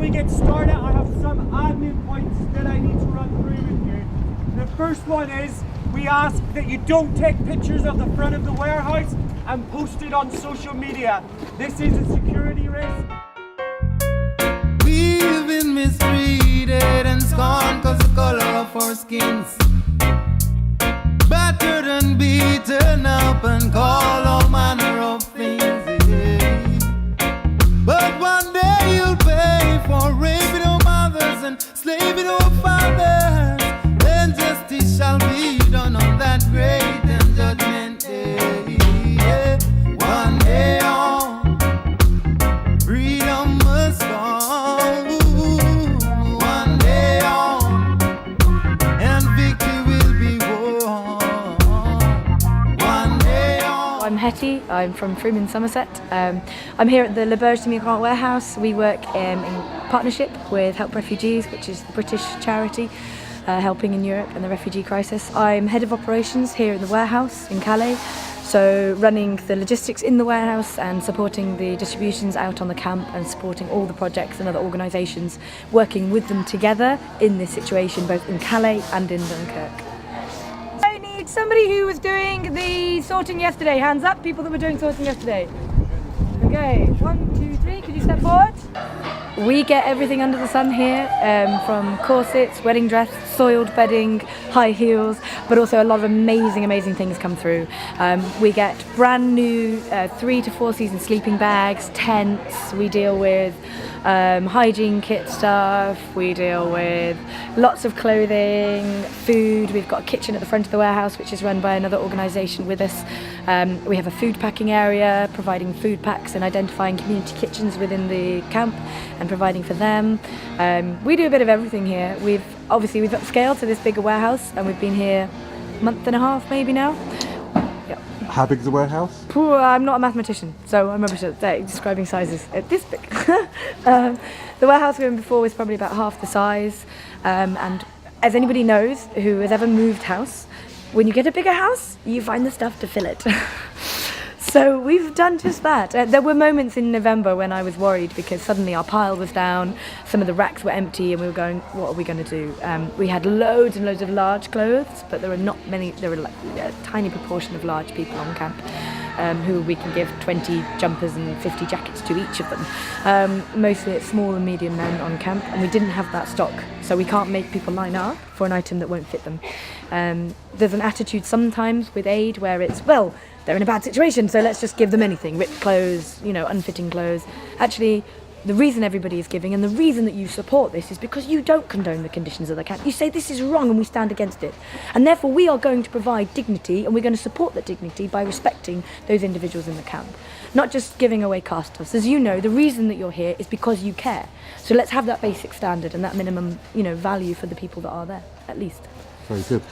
we get started, I have some admin points that I need to run through with you. The first one is, we ask that you don't take pictures of the front of the warehouse and post it on social media. This is a security risk. We've been mistreated and scorned cause the color of our skins. Battered and beaten up and called all manner of things, yeah. But one day you'll pay for raping our mothers and slaving our fathers. Then justice shall be done on that great and judgment day, yeah. One day on, freedom must come. One day on, and victory will be won. One day on. I'm Hetty, I'm from Freeman, Somerset. I'm here at the Le Berge de Migrants warehouse. We work in partnership with Help Refugees, which is the British charity helping in Europe and the refugee crisis. I'm head of operations here in the warehouse in Calais, so running the logistics in the warehouse and supporting the distributions out on the camp and supporting all the projects and other organisations, working with them together in this situation, both in Calais and in Dunkirk. I need somebody who was doing the sorting yesterday. Hands up, people that were doing sorting yesterday. Okay, 1, 2, 3, could you step forward? We get everything under the sun here, from corsets, wedding dress, soiled bedding, high heels, but also a lot of amazing things come through. We get brand new 3 to 4 season sleeping bags, tents, we deal with hygiene kit stuff, we deal with lots of clothing, food. We've got a kitchen at the front of the warehouse which is run by another organisation with us. We have a food packing area, providing food packs and identifying community kitchens within the camp and providing for them. We do a bit of everything here. We've upscaled to this bigger warehouse and we've been here a month and a half maybe now. How big is the warehouse? I'm not a mathematician, so I'm rubbish at describing sizes. This big. The warehouse we were in before was probably about half the size, and as anybody knows who has ever moved house, when you get a bigger house, you find the stuff to fill it. So we've done just that. There were moments in November when I was worried because suddenly our pile was down, some of the racks were empty and we were going, what are we going to do? We had loads and loads of large clothes, but there were not many, there were like a tiny proportion of large people on camp who we can give 20 jumpers and 50 jackets to each of them. Mostly it's small and medium men on camp and we didn't have that stock, so we can't make people line up for an item that won't fit them. There's an attitude sometimes with aid where it's, well, they're in a bad situation, so let's just give them anything, ripped clothes, unfitting clothes. Actually, the reason everybody is giving and the reason that you support this is because you don't condone the conditions of the camp. You say this is wrong and we stand against it. And therefore we are going to provide dignity and we're going to support that dignity by respecting those individuals in the camp. Not just giving away castos. As you know, the reason that you're here is because you care. So let's have that basic standard and that minimum, value for the people that are there, at least. Very good.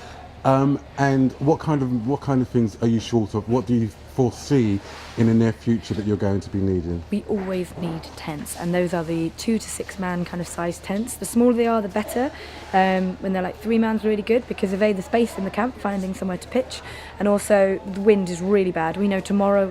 And what kind of things are you short of? What do you foresee in the near future that you're going to be needing? We always need tents, and those are the 2 to 6 man kind of size tents. The smaller they are, the better. When they're like 3 man's really good because of the space in the camp, finding somewhere to pitch, and also the wind is really bad. We know tomorrow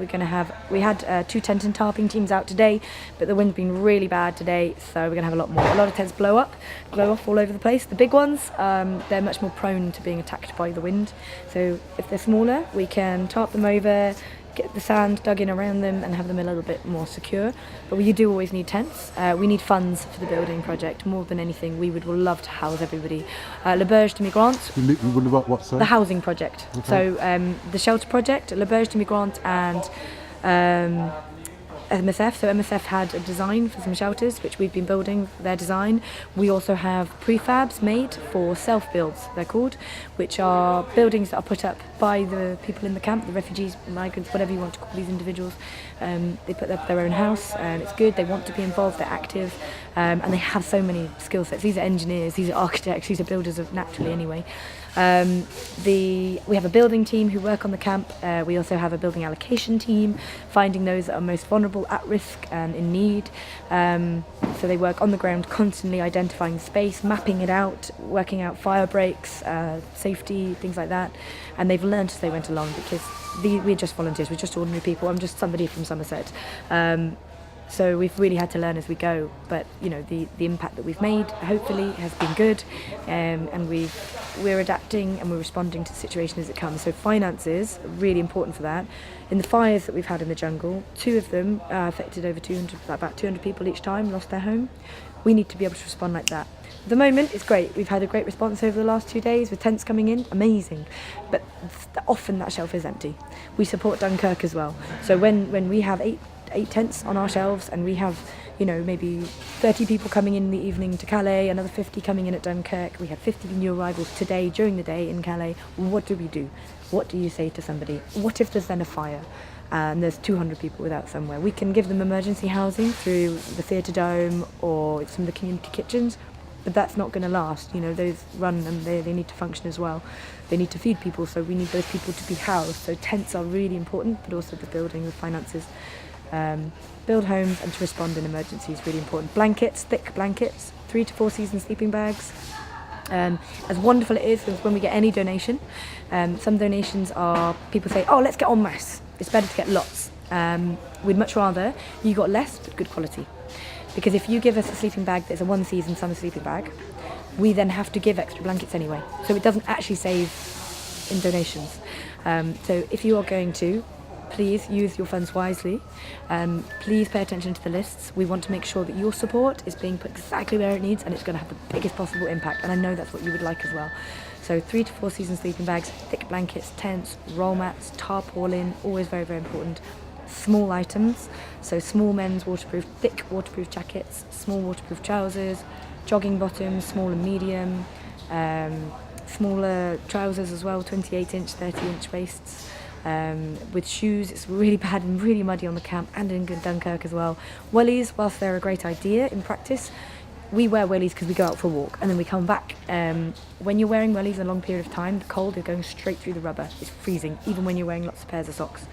we had 2 tent and tarping teams out today, but the wind's been really bad today, so we're going to have a lot more. A lot of tents blow off all over the place. The big ones, they're much more prone to being attacked by the wind. So if they're smaller, we can tarp them over, get the sand dug in around them and have them a little bit more secure. But you do always need tents. We need funds for the building project. More than anything, we would love to house everybody. Le Berge de Migrants. What, sorry? The housing project. Okay. So the shelter project, Le Berge de Migrants and MSF. So MSF had a design for some shelters, which we've been building their design. We also have prefabs made for self-builds, they're called, which are buildings that are put up by the people in the camp, the refugees, migrants, whatever you want to call these individuals. They put up their own house and it's good, they want to be involved, they're active, and they have so many skill sets. These are engineers, these are architects, these are builders of naturally anyway. We have a building team who work on the camp. We also have a building allocation team, finding those that are most vulnerable, at risk and in need. So they work on the ground, constantly identifying space, mapping it out, working out fire breaks, safety, things like that. And they've learned as they went along because we're just volunteers, we're just ordinary people. I'm just somebody from Somerset. So we've really had to learn as we go, but you know the impact that we've made hopefully has been good, and we're adapting and we're responding to the situation as it comes. So finances are really important for that. In the fires that we've had in the jungle, 2 of them affected about 200 people each time, lost their home. We need to be able to respond like that. At the moment, it's great. We've had a great response over the last 2 days with tents coming in, amazing. But often that shelf is empty. We support Dunkirk as well. So when we have eight tents on our shelves and we have, you know, maybe 30 people coming in the evening to Calais, another 50 coming in at Dunkirk. We had 50 new arrivals today during the day in Calais. What do we do? What do you say to somebody? What if there's then a fire and there's 200 people without somewhere? We can give them emergency housing through the theatre dome or some of the community kitchens, but that's not going to last. You know, those run and they need to function as well. They need to feed people, so we need those people to be housed. So tents are really important, but also the building, the finances. Build homes and to respond in emergencies, really important. Blankets, thick blankets, 3 to 4 season sleeping bags. As wonderful it is when we get any donation, some donations are, people say, oh, let's get en masse. It's better to get lots. We'd much rather you got less but good quality. Because if you give us a sleeping bag that's a 1 season summer sleeping bag, we then have to give extra blankets anyway. So it doesn't actually save in donations. So if you are going to, please use your funds wisely. Please pay attention to the lists. We want to make sure that your support is being put exactly where it needs and it's going to have the biggest possible impact. And I know that's what you would like as well. So 3 to 4 season sleeping bags, thick blankets, tents, roll mats, tarpaulin, always very, very important. Small items, so small men's waterproof, thick waterproof jackets, small waterproof trousers, jogging bottoms, small and medium, smaller trousers as well, 28-inch, 30-inch waists. With shoes, it's really bad and really muddy on the camp and in Dunkirk as well. Wellies, whilst they're a great idea in practice, we wear wellies because we go out for a walk and then we come back. When you're wearing wellies a long period of time, the cold is going straight through the rubber. It's freezing, even when you're wearing lots of pairs of socks.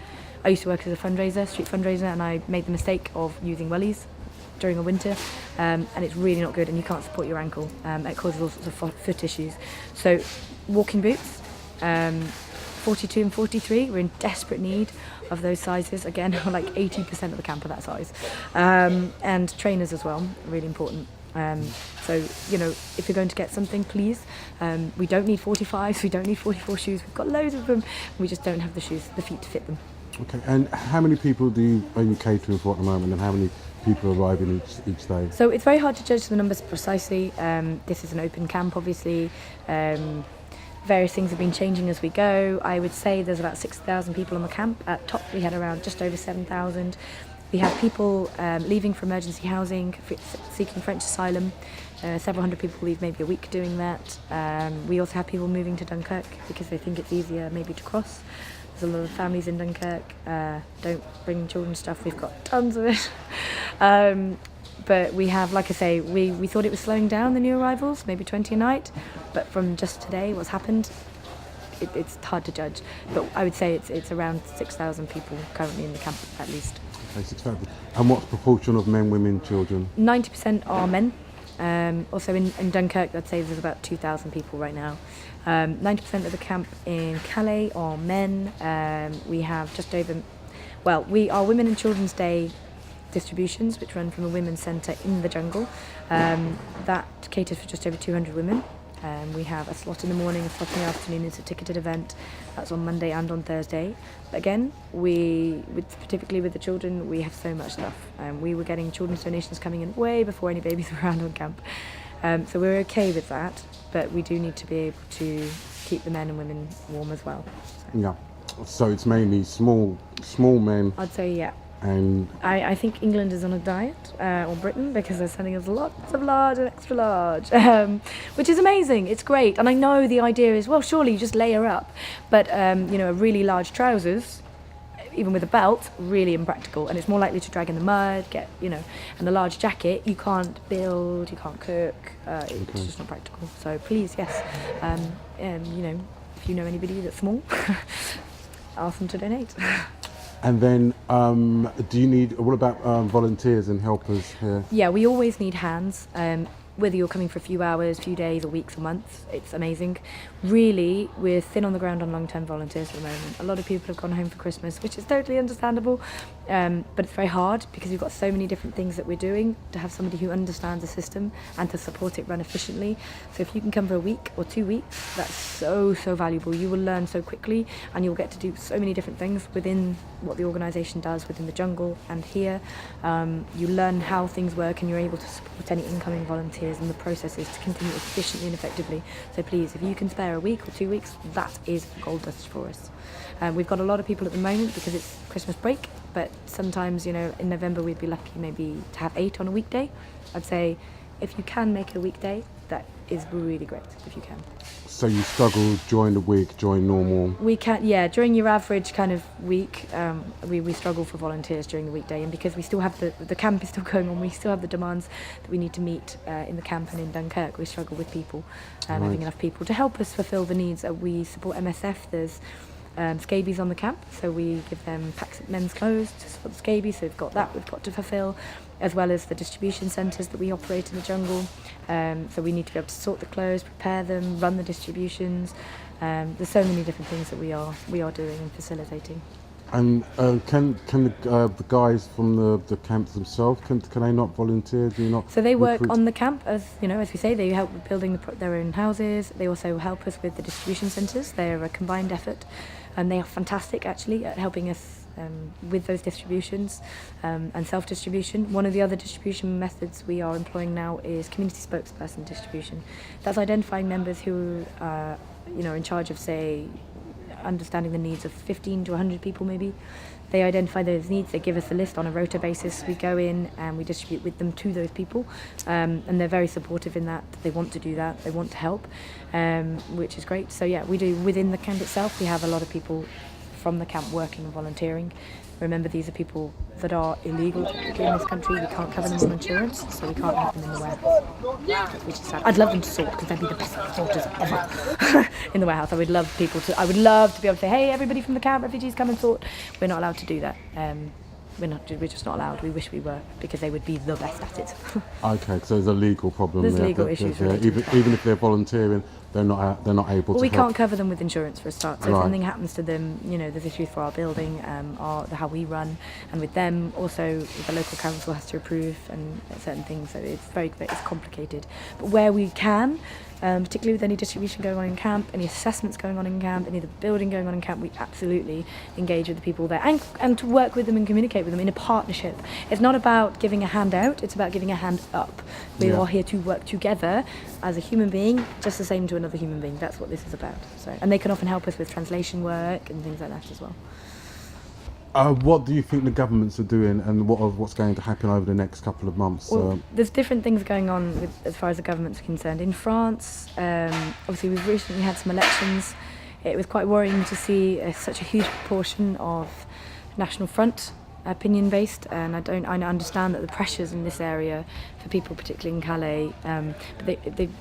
I used to work as a fundraiser, street fundraiser, and I made the mistake of using wellies during the winter, and it's really not good and you can't support your ankle. It causes all sorts of foot issues. So walking boots, 42 and 43, we're in desperate need of those sizes. Again, like 80% of the camp are that size. And trainers as well, really important. So, you know, if you're going to get something, please. We don't need 45s, we don't need 44 shoes. We've got loads of them. We just don't have the feet to fit them. Okay, and how many people are you catering for at the moment, and how many people arrive in each day? So it's very hard to judge the numbers precisely. This is an open camp, obviously. Various things have been changing as we go. I would say there's about 6,000 people on the camp. At top, we had around just over 7,000. We have people leaving for emergency housing, seeking French asylum. Several hundred people leave maybe a week doing that. We also have people moving to Dunkirk because they think it's easier maybe to cross. There's a lot of families in Dunkirk. Don't bring children's stuff, we've got tons of it. But we have, like I say, we thought it was slowing down, the new arrivals, maybe 20 a night. But from just today, what's happened, it's hard to judge. But I would say it's around 6,000 people currently in the camp, at least. Okay, 6,000. And what's the proportion of men, women, children? 90% are men. Also in Dunkirk, I'd say there's about 2,000 people right now. 90% of the camp in Calais are men. We have just over, our Women and Children's Day distributions, which run from a women's centre in the jungle. That caters for just over 200 women. We have a slot in the morning, a slot in the afternoon. It's a ticketed event. That's on Monday and on Thursday. But again, particularly with the children, we have so much stuff. We were getting children's donations coming in way before any babies were around on camp. So we're okay with that, but we do need to be able to keep the men and women warm as well. So. Yeah. So it's mainly small men. I'd say, yeah. And I think England is on a diet, or Britain, because they're sending us lots of large and extra large, which is amazing. It's great. And I know the idea is, well, surely you just layer up. But, you know, really large trousers, even with a belt, really impractical. And it's more likely to drag in the mud, and a large jacket, you can't build, you can't cook. It's just not practical. So please, yes, you know, if you know anybody that's small, ask them to donate. And then, what about volunteers and helpers here? Yeah, we always need hands. whether you're coming for a few hours, few days or weeks or months, it's amazing. Really, we're thin on the ground on long-term volunteers at the moment. A lot of people have gone home for Christmas, which is totally understandable, but it's very hard because we've got so many different things that we're doing to have somebody who understands the system and to support it run efficiently. So if you can come for a week or 2 weeks, that's so valuable. You will learn so quickly and you'll get to do so many different things within what the organisation does within the jungle and here. You learn how things work and you're able to support any incoming volunteers and the processes to continue efficiently and effectively. So please, if you can spare a week or 2 weeks, that is gold dust for us. We've got a lot of people at the moment because it's Christmas break, but sometimes, in November we'd be lucky maybe to have 8 on a weekday. I'd say if you can make it a weekday, that is really great if you can. So you struggle during the week, during normal? We can, yeah, during your average kind of week, we struggle for volunteers during the weekday, and because we still have the camp is still going on, we still have the demands that we need to meet in the camp and in Dunkirk. We struggle with people, having enough people to help us fulfil the needs. We support MSF, there's scabies on the camp, so we give them packs of men's clothes to support the scabies, so we've got that we've got to fulfil, as well as the distribution centres that we operate in the jungle. So we need to be able to sort the clothes, prepare them, run the distributions. There's so many different things that we are doing and facilitating. And can the guys from the camps themselves, can they not volunteer? Do you not? So they work recruit? on the camp, as we say, they help with building their own houses. They also help us with the distribution centres. They're a combined effort, and they are fantastic actually at helping us with those distributions and self-distribution. One of the other distribution methods we are employing now is community spokesperson distribution. That's identifying members who are in charge of, say, understanding the needs of 15 to 100 people maybe. They identify those needs, they give us a list on a rota basis, we go in and we distribute with them to those people, and they're very supportive in that. They want to do that, they want to help, which is great. So yeah, we do within the camp itself, we have a lot of people from the camp working and volunteering. Remember, these are people that are illegal typically in this country. We can't cover them on insurance, so we can't have them in the warehouse, which is sad. I'd love them to sort because they'd be the best sorters ever in the warehouse. I would love to be able to say, hey, everybody from the camp, refugees, come and sort. We're not allowed to do that. We're just not allowed. We wish we were, because they would be the best at it. Okay, so there's a legal problem. There's there, legal issues yeah, related to that. even if they're volunteering, they're not able Well, to. we help. can't cover them with insurance for a start. So Right. if something happens to them, there's issues for our building, how we run, and with them also the local council has to approve and certain things. So it's complicated. But where we can, particularly with any distribution going on in camp, any assessments going on in camp, any of the building going on in camp, we absolutely engage with the people there and to work with them and communicate with them in a partnership. It's not about giving a hand out, it's about giving a hand up. We Yeah. are here to work together as a human being, just the same to another human being. That's what this is about. So, and they can often help us with translation work and things like that as well. What do you think the governments are doing, and what's going to happen over the next couple of months? Well, there's different things going on as far as the government's concerned. In France, obviously we've recently had some elections. It was quite worrying to see such a huge proportion of National Front opinion based, and I understand that the pressures in this area for people, particularly in Calais, but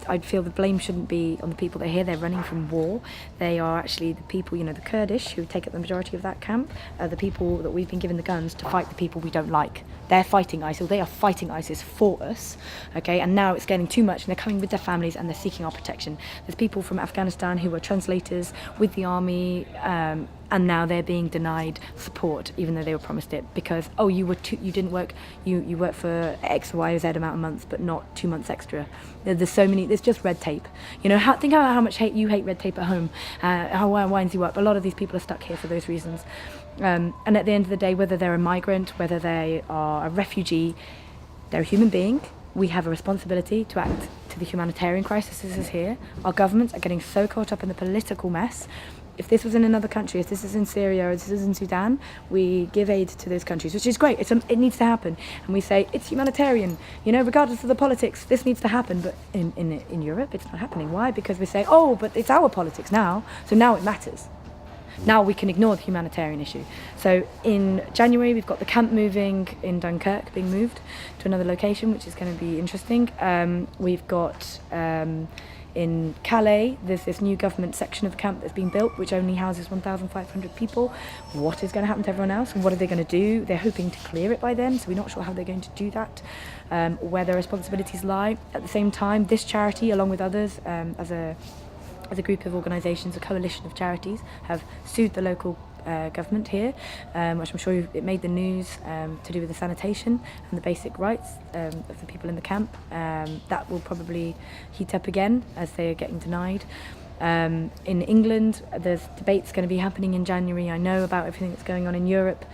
I feel the blame shouldn't be on the people that are here. They're running from war. They are actually the people, the Kurdish, who take up the majority of that camp, are the people that we've been given the guns to fight the people we don't like. They're fighting ISIL. They are fighting ISIS for us, okay? And now it's getting too much, and they're coming with their families and they're seeking our protection. There's people from Afghanistan who are translators with the army, and now they're being denied support, even though they were promised it, because you didn't work, you worked for X, Y, or Z amount of months, but not 2 months extra. There's so many. There's just red tape. Think about how much you hate red tape at home, how it winds you up. A lot of these people are stuck here for those reasons. And at the end of the day, whether they're a migrant, whether they are a refugee, they're a human being. We have a responsibility to act to the humanitarian crisis that is here. Our governments are getting so caught up in the political mess. If this was in another country, if this is in Syria or this is in Sudan, we give aid to those countries, which is great. It needs to happen. And we say, it's humanitarian, regardless of the politics, this needs to happen. But in Europe, it's not happening. Why? Because we say, but it's our politics now, so now it matters. Now we can ignore the humanitarian issue. So in January, we've got the camp moving in Dunkirk, being moved to another location, which is going to be interesting. We've got In Calais, there's this new government section of the camp that's been built, which only houses 1,500 people. What is going to happen to everyone else? What are they going to do? They're hoping to clear it by then, so we're not sure how they're going to do that, where their responsibilities lie. At the same time, this charity, along with others, as a group of organisations, a coalition of charities, have sued the local government here, which I'm sure it made the news, to do with the sanitation and the basic rights of the people in the camp. That will probably heat up again as they are getting denied. In England, there's debates going to be happening in January, I know, about everything that's going on in Europe.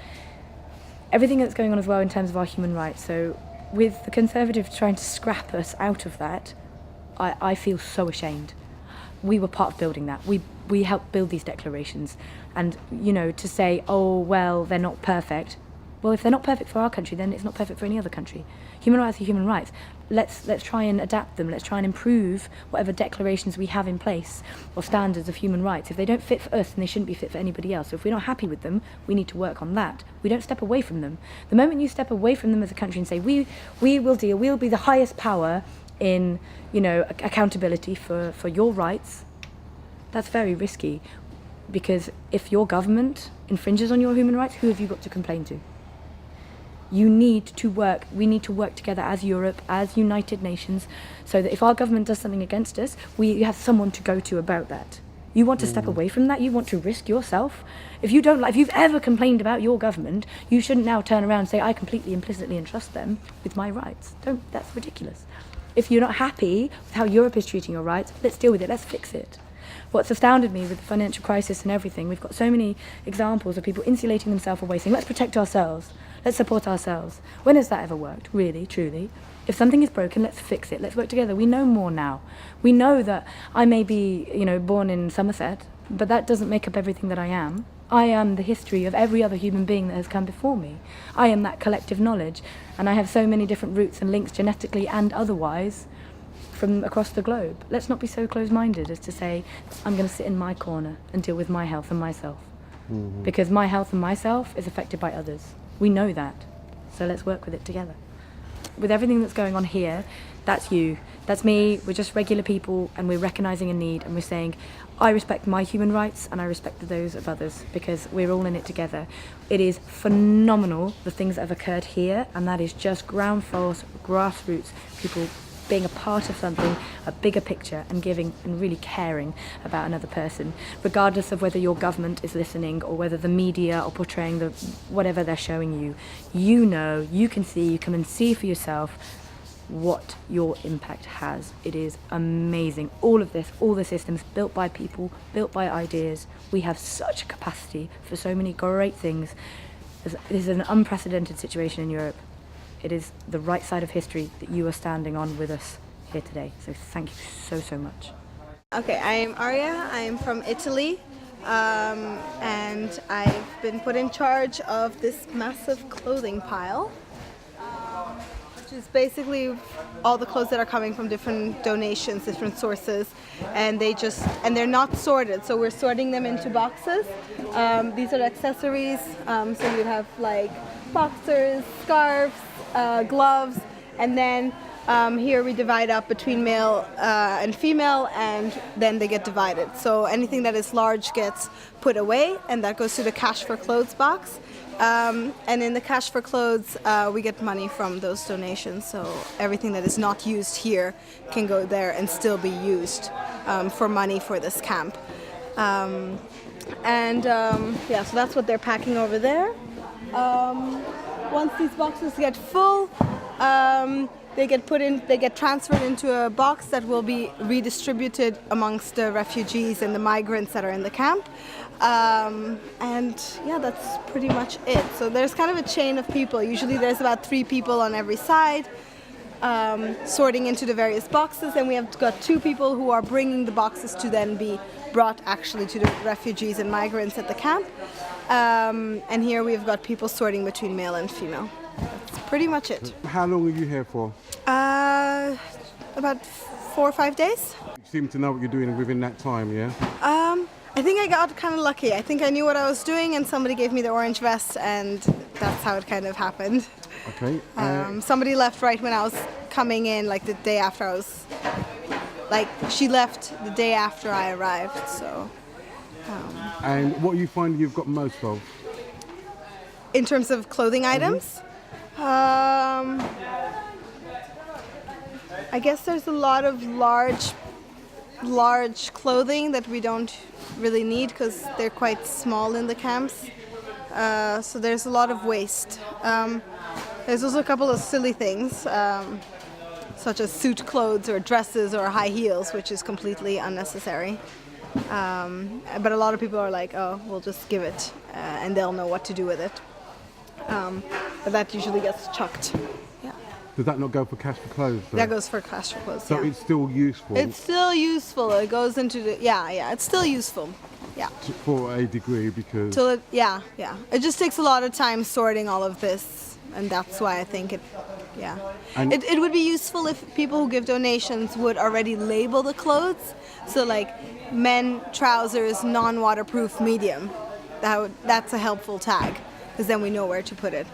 Everything that's going on as well in terms of our human rights. So with the Conservatives trying to scrap us out of that, I feel so ashamed. We were part of building that. We helped build these declarations. And, you know, to say, oh, well, they're not perfect. Well, if they're not perfect for our country, then it's not perfect for any other country. Human rights are human rights. Let's try and adapt them. Let's try and improve whatever declarations we have in place or standards of human rights. If they don't fit for us, then they shouldn't be fit for anybody else. So if we're not happy with them, we need to work on that. We don't step away from them. The moment you step away from them as a country and say, we'll be the highest power in, you know, accountability for your rights, that's very risky, because if your government infringes on your human rights, who have you got to complain to? We need to work together as Europe, as United Nations, so that if our government does something against us, we have someone to go to about that. You want to step away from that? You want to risk yourself? If you've ever complained about your government, you shouldn't now turn around and say, I completely implicitly entrust them with my rights. That's ridiculous. If you're not happy with how Europe is treating your rights, let's deal with it, let's fix it. What's astounded me with the financial crisis and everything, we've got so many examples of people insulating themselves away, saying, let's protect ourselves, let's support ourselves. When has that ever worked, really, truly? If something is broken, let's fix it, let's work together. We know more now. We know that I may be, you know, born in Somerset, but that doesn't make up everything that I am. I am the history of every other human being that has come before me. I am that collective knowledge, and I have so many different roots and links genetically and otherwise from across the globe. Let's not be so close-minded as to say, I'm going to sit in my corner and deal with my health and myself. Mm-hmm. Because my health and myself is affected by others. We know that. So let's work with it together. With everything that's going on here, that's you, that's me, we're just regular people, and we're recognising a need, and we're saying, I respect my human rights and I respect those of others, because we're all in it together. It is phenomenal, the things that have occurred here, and that is just ground force, grassroots, people being a part of something, a bigger picture, and giving and really caring about another person, regardless of whether your government is listening or whether the media are portraying whatever they're showing you. You know, you can see, you come and see for yourself what your impact has. It is amazing. All of this, all the systems built by people, built by ideas. We have such a capacity for so many great things. This is an unprecedented situation in Europe. It is the right side of history that you are standing on with us here today. So thank you so much. Okay, I am Aria. I am from Italy, and I've been put in charge of this massive clothing pile, which is basically all the clothes that are coming from different donations, different sources, and they're not sorted. So we're sorting them into boxes. These are accessories. So you have like boxers, scarves, gloves, and then here we divide up between male and female, and then they get divided. So anything that is large gets put away, and that goes to the Cash for Clothes box. And in the Cash for Clothes, we get money from those donations. So everything that is not used here can go there and still be used for money for this camp. So that's what they're packing over there. Once these boxes get full, they get transferred into a box that will be redistributed amongst the refugees and the migrants that are in the camp. That's pretty much it. So there's kind of a chain of people. Usually there's about 3 people on every side, sorting into the various boxes, and we have got 2 people who are bringing the boxes to then be brought actually to the refugees and migrants at the camp. And here we've got people sorting between male and female. That's pretty much it. How long are you here for? About 4 or 5 days. You seem to know what you're doing within that time, yeah? I think I got kind of lucky. I think I knew what I was doing, and somebody gave me the orange vest, and that's how it kind of happened. Okay. Somebody left right when I was coming in, like the day after I was like she left the day after I arrived. So And what are you finding you've got most of? in terms of clothing items, I guess there's a lot of large clothing that we don't really need because they're quite small in the camps. So there's a lot of waste. There's also a couple of silly things, such as suit clothes or dresses or high heels, which is completely unnecessary. But a lot of people are like, oh, we'll just give it and they'll know what to do with it. But that usually gets chucked. Yeah. Does that not go for cash for clothes? Though? That goes for cash for clothes. So yeah. it's still useful. It's still useful. It goes into the it's still useful. Yeah. For a degree because. Till it, yeah. It just takes a lot of time sorting all of this, and that's why I think it. Yeah. And It would be useful if people who give donations would already label the clothes. So like men trousers non-waterproof medium. That's a helpful tag because then we know where to put it.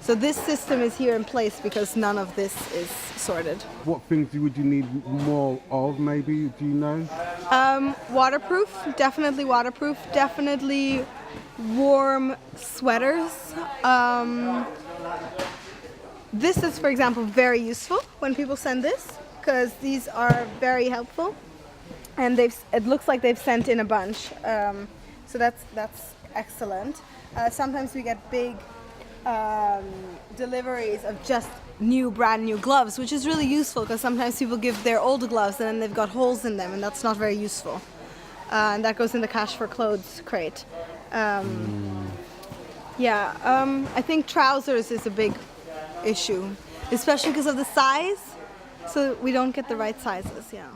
So this system is here in place because none of this is sorted. What things would you need more of? Maybe do you know? Waterproof, definitely waterproof. Definitely warm sweaters. This is, for example, very useful when people send this because these are very helpful, and it looks like they've sent in a bunch. So that's excellent. Sometimes we get big deliveries of just brand new gloves, which is really useful because sometimes people give their old gloves and then they've got holes in them, and that's not very useful. And that goes in the cash for clothes crate. I think trousers is a big issue, especially because of the size. So we don't get the right sizes. Yeah.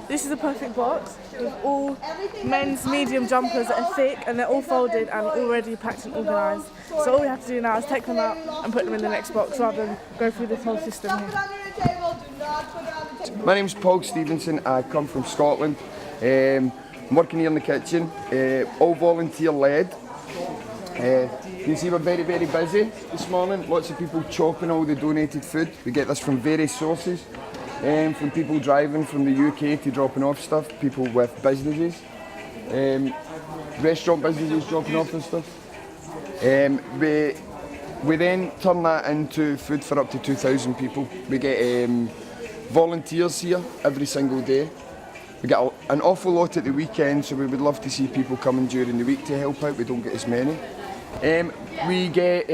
This is a perfect box with all men's medium jumpers that are thick and they're all folded and already packed and organised. So all we have to do now is take them out and put them in the next box rather than go through this whole system here. My name's Paul Stevenson. I come from Scotland. I'm working here in the kitchen, all volunteer led. You can see we're very, very busy this morning. Lots of people chopping all the donated food. We get this from various sources. From people driving from the UK to dropping off stuff, people with businesses, restaurant businesses dropping off and stuff. We then turn that into food for up to 2,000 people. We get volunteers here every single day. We get an awful lot at the weekend, so we would love to see people coming during the week to help out. We don't get as many. We get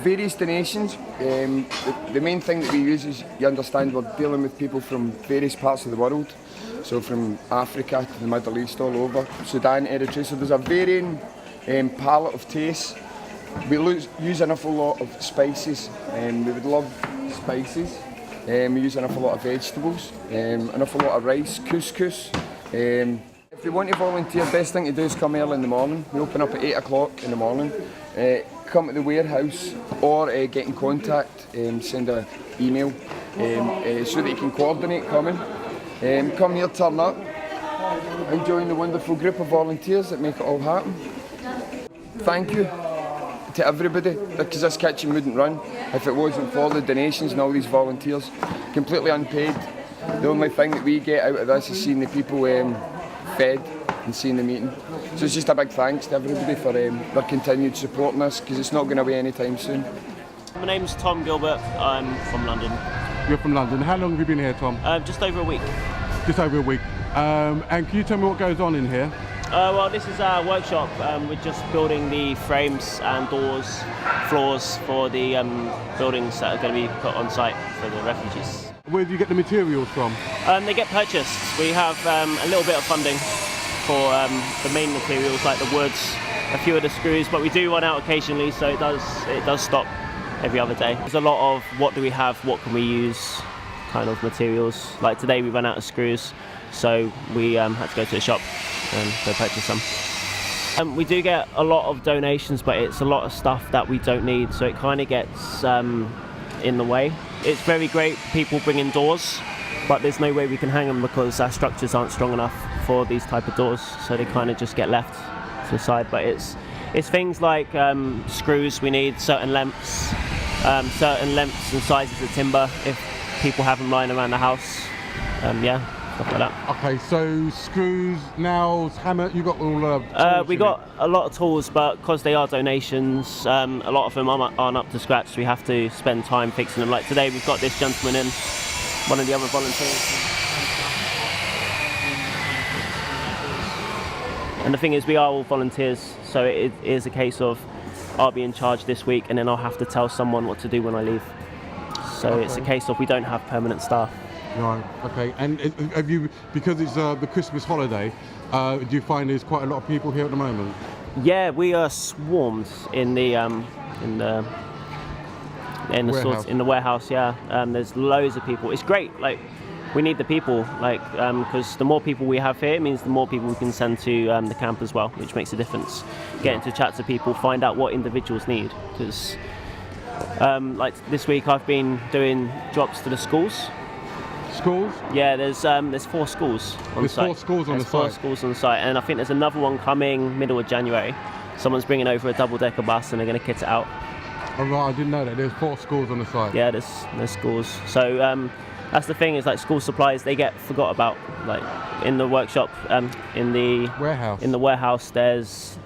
various donations. The main thing that we use is, you understand, we're dealing with people from various parts of the world. So from Africa to the Middle East, all over, Sudan, Eritrea. So there's a varying palette of tastes. We use an awful lot of spices. We would love spices. We use an awful lot of vegetables, an awful lot of rice, couscous. If you want to volunteer, best thing to do is come early in the morning. We open up at 8 o'clock in the morning. Come to the warehouse or get in contact, send an email so that you can coordinate coming. Come here, turn up and join the wonderful group of volunteers that make it all happen. Thank you to everybody, because this kitchen wouldn't run if it wasn't for the donations and all these volunteers. Completely unpaid. The only thing that we get out of this is seeing the people fed and seeing the meeting. So it's just a big thanks to everybody for their continued support in this, because it's not going away anytime soon. My name's Tom Gilbert. I'm from London. You're from London. How long have you been here, Tom? Just over a week. Just over a week. And can you tell me what goes on in here? Well, this is our workshop. We're just building the frames and doors, floors for the buildings that are going to be put on site for the refugees. Where do you get the materials from? They get purchased. We have a little bit of funding for the main materials like the woods, a few of the screws, but we do run out occasionally, so it does stop every other day. There's a lot of what do we have, what can we use kind of materials. Like today we ran out of screws, so we had to go to the shop and go purchase some. We do get a lot of donations, but it's a lot of stuff that we don't need, so it kind of gets in the way. It's very great people bring in doors, but there's no way we can hang them because our structures aren't strong enough for these type of doors, so they kind of just get left to the side. But it's things like screws we need, certain lengths, certain lengths and sizes of timber if people have them lying around the house. Stuff like that. Okay, so screws, nails, hammer, you got all tools We in got a lot of tools, but because they are donations, a lot of them aren't up to scratch, so we have to spend time fixing them. Like today we've got this gentleman in, one of the other volunteers. And the thing is, we are all volunteers, so it is a case of I'll be in charge this week and then I'll have to tell someone what to do when I leave. So It's a case of we don't have permanent staff. Right, okay. And have you, because it's the Christmas holiday, do you find there's quite a lot of people here at the moment? Yeah, we are swarmed in the Warehouse. in the warehouse. Yeah, there's loads of people. It's great. Like, we need the people. Like, because the more people we have here, it means the more people we can send to the camp as well, which makes a difference. Getting to chat to people, find out what individuals need. Because, like this week, I've been doing drops to the schools. Schools? Yeah, there's 4 schools on There's site. 4 schools on the There's 4 site. schools on the site, and I think there's another one coming middle of January. Someone's bringing over a double-decker bus and they're going to kit it out. Oh, right, I didn't know that. There's 4 schools on the site. Yeah, there's schools. So that's the thing, is like school supplies, they get forgot about. Like in the workshop, in the Warehouse. In the warehouse, there's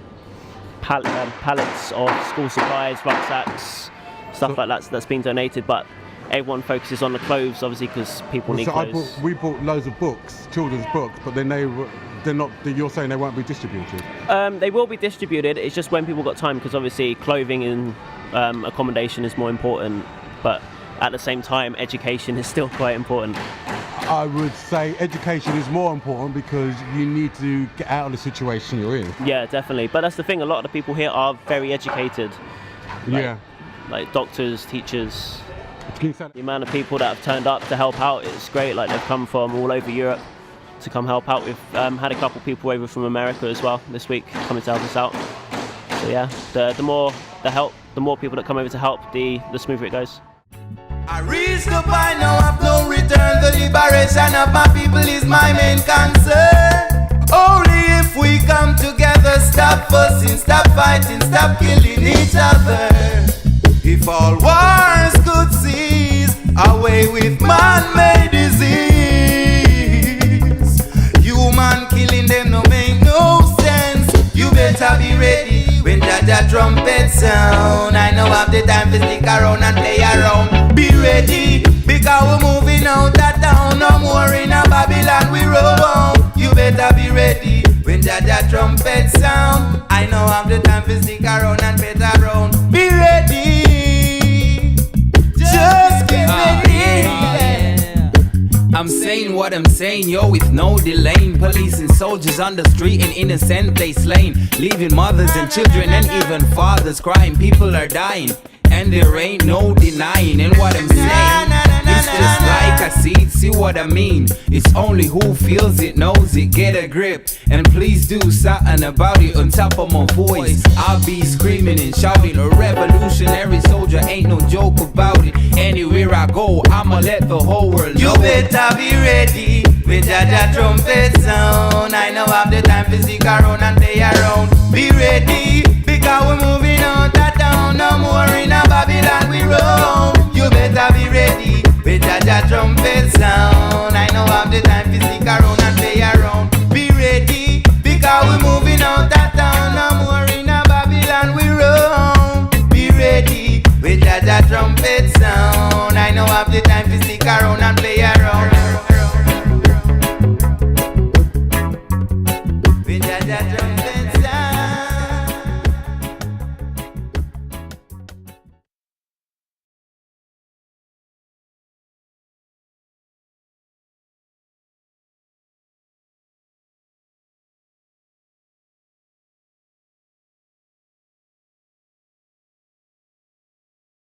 pallets of school supplies, rucksacks, stuff like that that's been donated. But everyone focuses on the clothes, obviously, because people need clothes. We bought loads of books, children's books, but then they're not. You're saying they won't be distributed. They will be distributed. It's just when people got time, because obviously clothing and accommodation is more important. But at the same time, education is still quite important. I would say education is more important because you need to get out of the situation you're in. Yeah, definitely. But that's the thing. A lot of the people here are very educated. Like doctors, teachers. The amount of people that have turned up to help out is great. Like, they've come from all over Europe to come help out. We've had a couple people over from America as well this week coming to help us out. So yeah, the more people that come over to help, the smoother it goes. I reached up, I now have no return. The liberation of my people is my main concern. Only if we come together, stop fussing, stop fighting, stop killing each other. If all wars could cease, away with man-made disease. Human killing them no make no sense. You better be ready when that trumpet sound. I know have the time to stick around and play around. Be ready, because we're moving out that town. No more in a Babylon we roam. You better be ready when that trumpet sound. I know have the time to stick around and play around. Be ready. Just get ready. I'm saying what I'm saying, yo, with no delay. Police and soldiers on the street and innocent they slain, leaving mothers and children and even fathers crying. People are dying and there ain't no denying. And what I'm saying, it's just like I see what I mean. It's only who feels it knows it. Get a grip and please do something about it. On top of my voice, I'll be screaming and shouting. A revolutionary soldier, ain't no joke about it. Anywhere I go, I'ma let the whole world know. You better be ready with that trumpet sound. I know I have the time to stick around and play around. Be ready, because we're moving out that town. No more in a Babylon we roam. You better be ready with that trumpet sound. I know I have the time to stick around and play around. Be ready, because we're moving out that town. No more in a Babylon we roam. Be ready with that trumpet